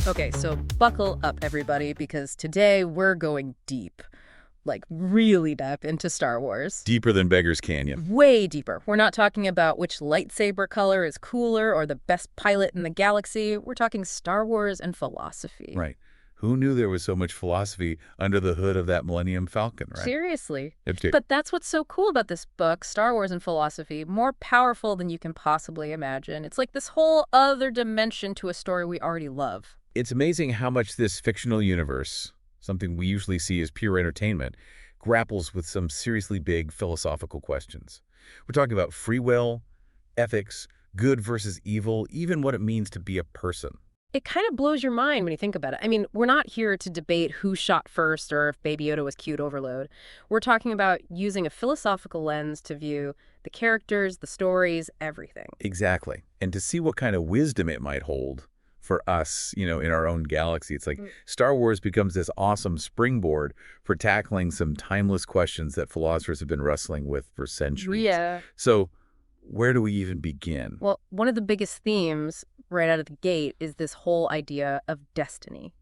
Okay, so buckle up, everybody, because today we're going deep, like really deep into Star Wars. Deeper than Beggar's Canyon. Way deeper. We're not talking about which lightsaber color is cooler or the best pilot in the galaxy. We're talking Star Wars and philosophy. Right. Who knew there was so much philosophy under the hood of that Millennium Falcon, right? Seriously. It- But that's what's so cool about this book, Star Wars and philosophy, more powerful than you can possibly imagine. It's like this whole other dimension to a story we already love. It's amazing how much this fictional universe, something we usually see as pure entertainment, grapples with some seriously big philosophical questions. We're talking about free will, ethics, good versus evil, even what it means to be a person. It kind of blows your mind when you think about it. I mean, we're not here to debate who shot first or if Baby Yoda was cute overload. We're talking about using a philosophical lens to view the characters, the stories, everything. Exactly. And to see what kind of wisdom it might hold for us, in our own galaxy. It's like Star Wars becomes this awesome springboard for tackling some timeless questions that philosophers have been wrestling with for centuries. Yeah. So where do we even begin? Well, one of the biggest themes right out of the gate is this whole idea of destiny.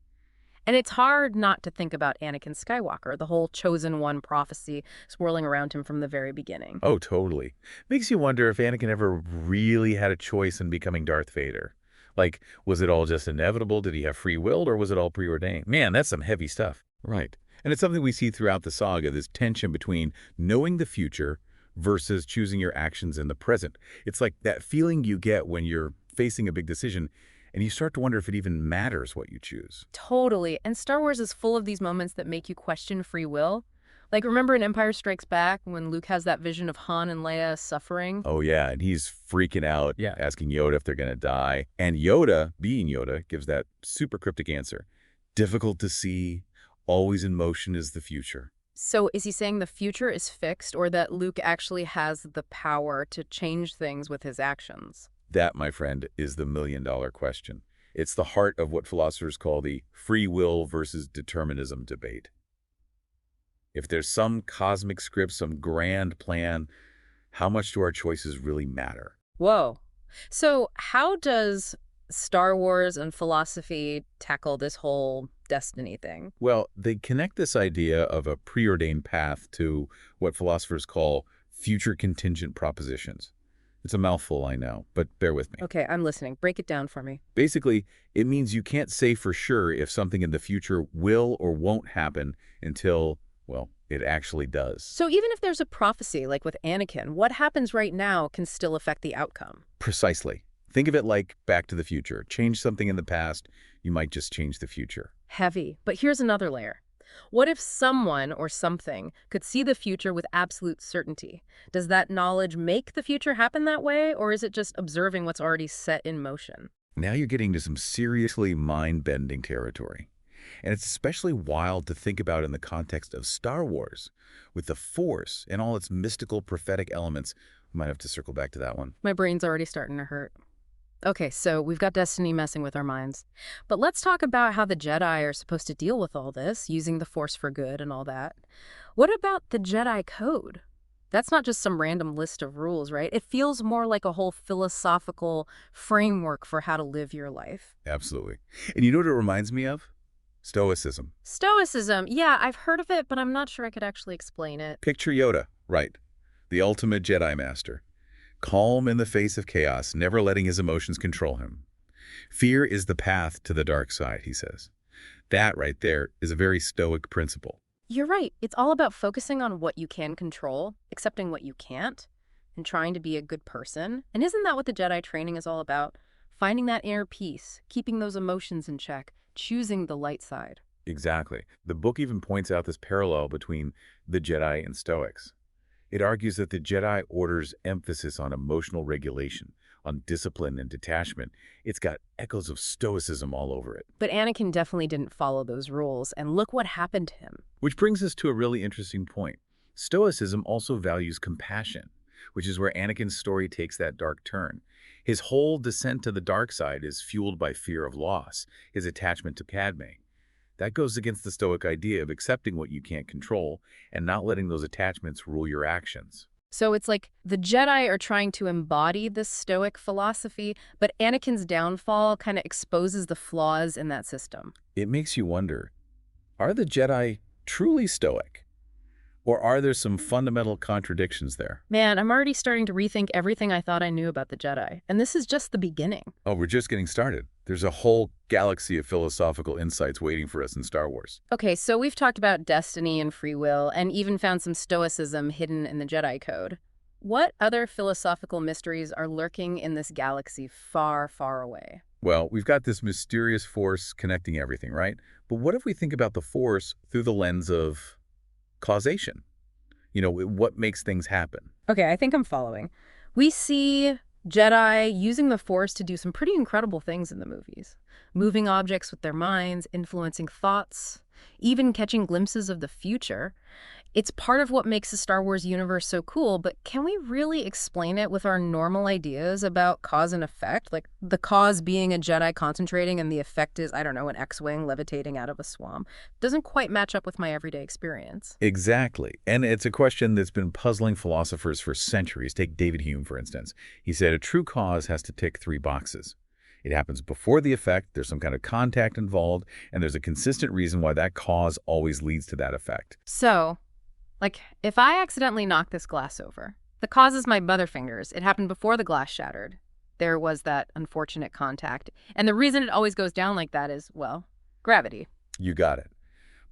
And it's hard not to think about Anakin Skywalker, the whole chosen one prophecy swirling around him from the very beginning. Oh, totally. Makes you wonder if Anakin ever really had a choice in becoming Darth Vader. Like, was it all just inevitable? Did he have free will, or was it all preordained? Man, that's some heavy stuff. Right. And it's something we see throughout the saga, this tension between knowing the future versus choosing your actions in the present. It's like that feeling you get when you're facing a big decision and you start to wonder if it even matters what you choose. Totally. And Star Wars is full of these moments that make you question free will. Like, remember in Empire Strikes Back when Luke has that vision of Han and Leia suffering? Oh, yeah, and he's freaking out, Yeah. asking Yoda if they're going to die. And Yoda, being Yoda, gives that super cryptic answer. Difficult to see, always in motion is the future. So is he saying the future is fixed or that Luke actually has the power to change things with his actions? That, my friend, is the million-dollar question. It's the heart of what philosophers call the free will versus determinism debate. If there's some cosmic script, some grand plan, how much do our choices really matter? Whoa. So how does Star Wars and philosophy tackle this whole destiny thing? Well, they connect this idea of a preordained path to what philosophers call future contingent propositions. It's a mouthful, I know, but bear with me. Okay, I'm listening. Break it down for me. Basically, it means you can't say for sure if something in the future will or won't happen until, well, it actually does. So even if there's a prophecy, like with Anakin, what happens right now can still affect the outcome. Precisely. Think of it like Back to the Future. Change something in the past, you might just change the future. Heavy. But here's another layer. What if someone or something could see the future with absolute certainty? Does that knowledge make the future happen that way, or is it just observing what's already set in motion? Now you're getting to some seriously mind-bending territory. And it's especially wild to think about in the context of Star Wars, with the Force and all its mystical, prophetic elements. We might have to circle back to that one. My brain's already starting to hurt. Okay, so we've got destiny messing with our minds. But let's talk about how the Jedi are supposed to deal with all this, using the Force for good and all that. What about the Jedi Code? That's not just some random list of rules, right? It feels more like a whole philosophical framework for how to live your life. Absolutely. And you know what it reminds me of? Stoicism. Stoicism, yeah, I've heard of it, but I'm not sure I could actually explain it. Picture Yoda, right? The ultimate Jedi Master. Calm in the face of chaos, never letting his emotions control him. Fear is the path to the dark side, he says. That right there is a very Stoic principle. You're right. It's all about focusing on what you can control, accepting what you can't, and trying to be a good person. And isn't that what the Jedi training is all about? Finding that inner peace, keeping those emotions in check, choosing the light side. Exactly. The book even points out this parallel between the Jedi and Stoics. It argues that the Jedi Order's emphasis on emotional regulation, on discipline and detachment, it's got echoes of Stoicism all over it. But Anakin definitely didn't follow those rules, and look what happened to him. Which brings us to a really interesting point. Stoicism also values compassion, which is where Anakin's story takes that dark turn. His whole descent to the dark side is fueled by fear of loss, his attachment to Padme. That goes against the Stoic idea of accepting what you can't control and not letting those attachments rule your actions. So it's like the Jedi are trying to embody this Stoic philosophy, but Anakin's downfall kind of exposes the flaws in that system. It makes you wonder, are the Jedi truly stoic? Or are there some fundamental contradictions there? Man, I'm already starting to rethink everything I thought I knew about the Jedi, and this is just the beginning. Oh, we're just getting started. There's a whole galaxy of philosophical insights waiting for us in Star Wars. Okay, so we've talked about destiny and free will, and even found some Stoicism hidden in the Jedi Code. What other philosophical mysteries are lurking in this galaxy far, far away? Well, we've got this mysterious force connecting everything, right? But what if we think about the force through the lens of causation? What makes things happen? Okay, I think I'm following. We see Jedi using the Force to do some pretty incredible things in the movies. Moving objects with their minds, influencing thoughts, even catching glimpses of the future. It's part of what makes the Star Wars universe so cool, but can we really explain it with our normal ideas about cause and effect? Like the cause being a Jedi concentrating and the effect is, I don't know, an X-Wing levitating out of a swamp. Doesn't quite match up with my everyday experience. Exactly. And it's a question that's been puzzling philosophers for centuries. Take David Hume, for instance. He said a true cause has to tick 3 boxes. It happens before the effect, there's some kind of contact involved, and there's a consistent reason why that cause always leads to that effect. So, like, if I accidentally knock this glass over, the cause is my butterfingers. It happened before the glass shattered. There was that unfortunate contact. And the reason it always goes down like that is, well, gravity. You got it.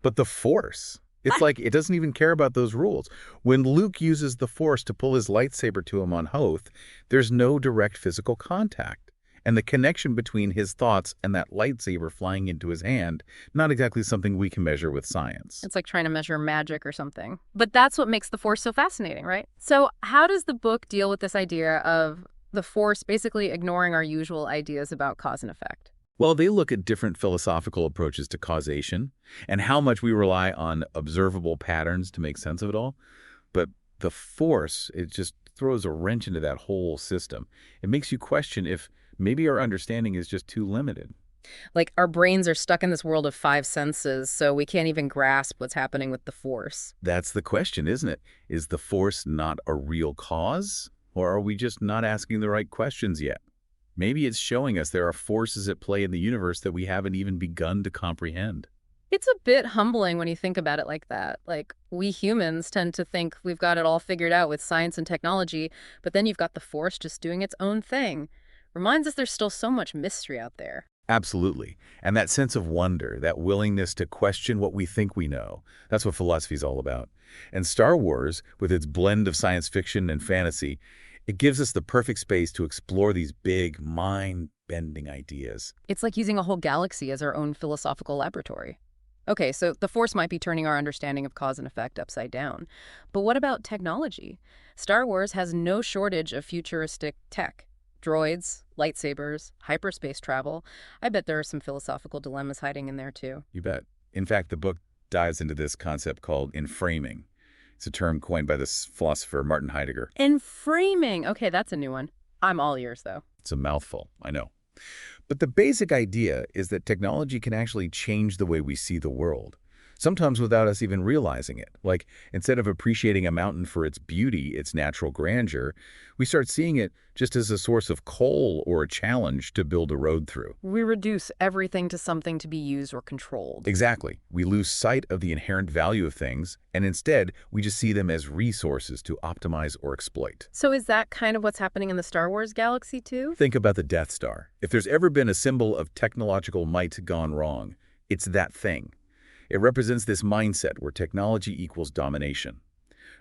But the Force, it's like it doesn't even care about those rules. When Luke uses the Force to pull his lightsaber to him on Hoth, there's no direct physical contact. And the connection between his thoughts and that lightsaber flying into his hand, not exactly something we can measure with science. It's like trying to measure magic or something. But that's what makes the Force so fascinating, right? So how does the book deal with this idea of the Force basically ignoring our usual ideas about cause and effect? Well, they look at different philosophical approaches to causation and how much we rely on observable patterns to make sense of it all. But the Force, it just throws a wrench into that whole system. It makes you question if maybe our understanding is just too limited. Like our brains are stuck in this world of 5 senses, so we can't even grasp what's happening with the Force. That's the question, isn't it? Is the Force not a real cause? Or are we just not asking the right questions yet? Maybe it's showing us there are forces at play in the universe that we haven't even begun to comprehend. It's a bit humbling when you think about it like that. Like, we humans tend to think we've got it all figured out with science and technology, but then you've got the Force just doing its own thing. Reminds us there's still so much mystery out there. Absolutely. And that sense of wonder, that willingness to question what we think we know, that's what philosophy is all about. And Star Wars, with its blend of science fiction and fantasy, it gives us the perfect space to explore these big, mind-bending ideas. It's like using a whole galaxy as our own philosophical laboratory. Okay, so the Force might be turning our understanding of cause and effect upside down. But what about technology? Star Wars has no shortage of futuristic tech. Droids, lightsabers, hyperspace travel. I bet there are some philosophical dilemmas hiding in there too. You bet. In fact, the book dives into this concept called enframing. It's a term coined by this philosopher, Martin Heidegger. Enframing. Okay, that's a new one. I'm all ears, though. It's a mouthful, I know. But the basic idea is that technology can actually change the way we see the world, sometimes without us even realizing it. Like, instead of appreciating a mountain for its beauty, its natural grandeur, we start seeing it just as a source of coal or a challenge to build a road through. We reduce everything to something to be used or controlled. Exactly. We lose sight of the inherent value of things, and instead, we just see them as resources to optimize or exploit. So is that kind of what's happening in the Star Wars galaxy, too? Think about the Death Star. If there's ever been a symbol of technological might gone wrong, it's that thing. It represents this mindset where technology equals domination,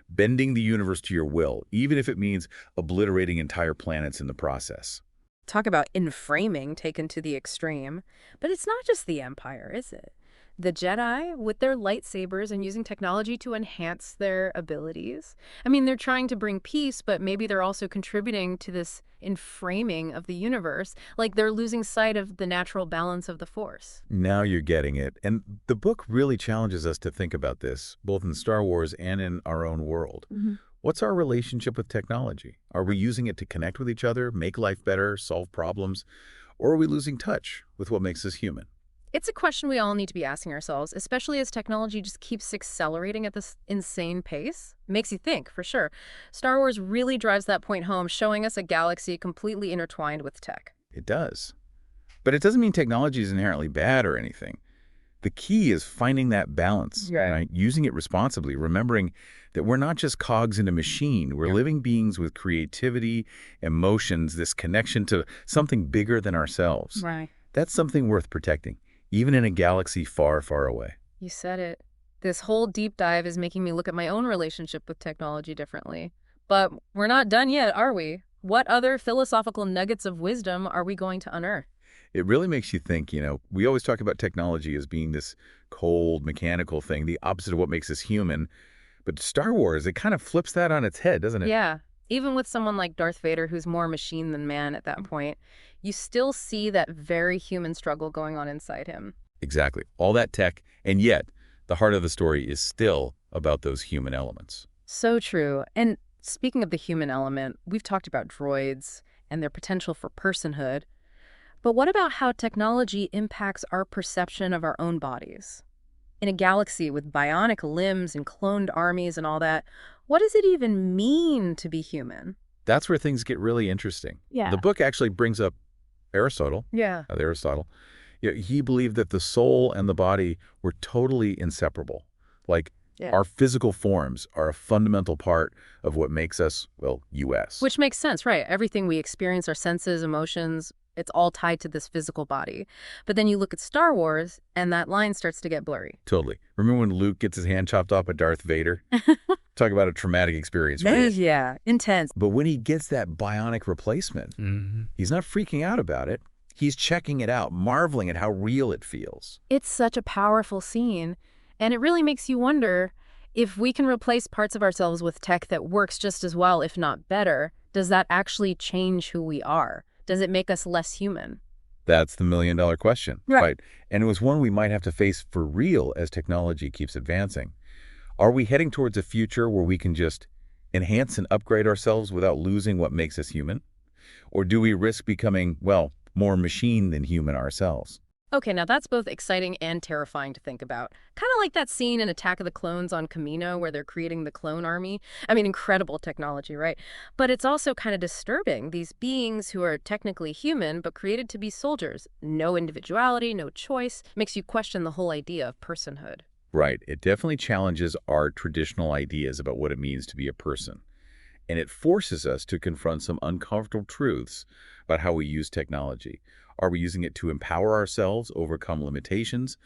bending the universe to your will, even if it means obliterating entire planets in the process. Talk about enframing taken to the extreme. But it's not just the Empire, is it? The Jedi, with their lightsabers and using technology to enhance their abilities. I mean, they're trying to bring peace, but maybe they're also contributing to this enframing of the universe, like they're losing sight of the natural balance of the Force. Now you're getting it. And the book really challenges us to think about this, both in Star Wars and in our own world. What's our relationship with technology? Are we using it to connect with each other, make life better, solve problems? Or are we losing touch with what makes us human? It's a question we all need to be asking ourselves, especially as technology just keeps accelerating at this insane pace. Makes you think, for sure. Star Wars really drives that point home, showing us a galaxy completely intertwined with tech. It does. But it doesn't mean technology is inherently bad or anything. The key is finding that balance, Right. right? Using it responsibly, remembering that we're not just cogs in a machine. We're Yeah. living beings with creativity, emotions, this connection to something bigger than ourselves. Right. That's something worth protecting, even in a galaxy far, far away. You said it. This whole deep dive is making me look at my own relationship with technology differently. But we're not done yet, are we? What other philosophical nuggets of wisdom are we going to unearth? It really makes you think, we always talk about technology as being this cold, mechanical thing, the opposite of what makes us human. But Star Wars, it kind of flips that on its head, doesn't it? Yeah. Even with someone like Darth Vader, who's more machine than man at that point, you still see that very human struggle going on inside him. Exactly. All that tech, and yet the heart of the story is still about those human elements. So true. And speaking of the human element, we've talked about droids and their potential for personhood. But what about how technology impacts our perception of our own bodies? In a galaxy with bionic limbs and cloned armies and all that, what does it even mean to be human? That's where things get really interesting. The Yeah. book actually brings up Aristotle. Yeah. Aristotle. He believed that the soul and the body were totally inseparable. Like, Yeah. our physical forms are a fundamental part of what makes us, well, US. Which makes sense, right? Everything we experience, our senses, emotions, it's all tied to this physical body. But then you look at Star Wars, and that line starts to get blurry. Totally. Remember when Luke gets his hand chopped off by Darth Vader? Talk about a traumatic experience for you. Yeah, intense. But when he gets that bionic replacement, he's not freaking out about it. He's checking it out, marveling at how real it feels. It's such a powerful scene, and it really makes you wonder if we can replace parts of ourselves with tech that works just as well, if not better, does that actually change who we are? Does it make us less human? That's the million-dollar question, Right. And it was one we might have to face for real as technology keeps advancing. Are we heading towards a future where we can just enhance and upgrade ourselves without losing what makes us human? Or do we risk becoming, well, more machine than human ourselves? Okay, now that's both exciting and terrifying to think about. Kind of like that scene in Attack of the Clones on Camino where they're creating the clone army. I mean, incredible technology, right? But it's also kind of disturbing. These beings who are technically human but created to be soldiers. No individuality, no choice. Makes you question the whole idea of personhood. Right. It definitely challenges our traditional ideas about what it means to be a person. And it forces us to confront some uncomfortable truths about how we use technology. Are we using it to empower ourselves, overcome limitations,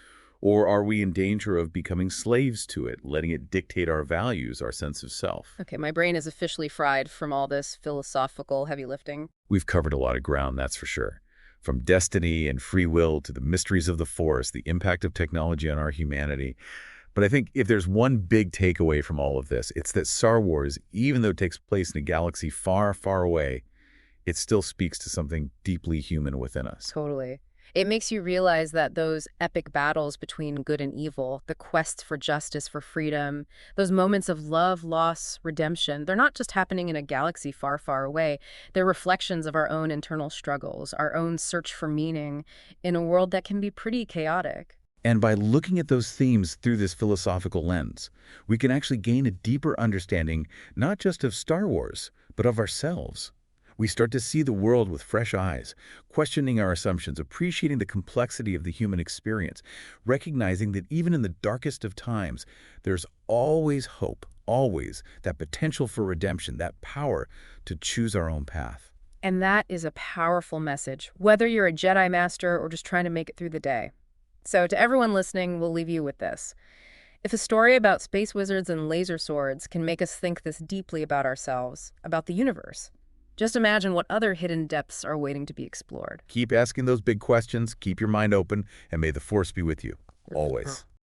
or are we in danger of becoming slaves to it, letting it dictate our values, our sense of self? Okay, my brain is officially fried from all this philosophical heavy lifting. We've covered a lot of ground, that's for sure. From destiny and free will to the mysteries of the Force, the impact of technology on our humanity. But I think if there's one big takeaway from all of this, it's that Star Wars, even though it takes place in a galaxy far, far away, it still speaks to something deeply human within us. Totally. It makes you realize that those epic battles between good and evil, the quest for justice, for freedom, those moments of love, loss, redemption, they're not just happening in a galaxy far, far away. They're reflections of our own internal struggles, our own search for meaning in a world that can be pretty chaotic. And by looking at those themes through this philosophical lens, we can actually gain a deeper understanding not just of Star Wars, but of ourselves. We start to see the world with fresh eyes, questioning our assumptions, appreciating the complexity of the human experience, recognizing that even in the darkest of times, there's always hope, always that potential for redemption, that power to choose our own path. And that is a powerful message, whether you're a Jedi Master or just trying to make it through the day. So to everyone listening, we'll leave you with this. If a story about space wizards and laser swords can make us think this deeply about ourselves, about the universe, just imagine what other hidden depths are waiting to be explored. Keep asking those big questions, keep your mind open, and may the Force be with you, always.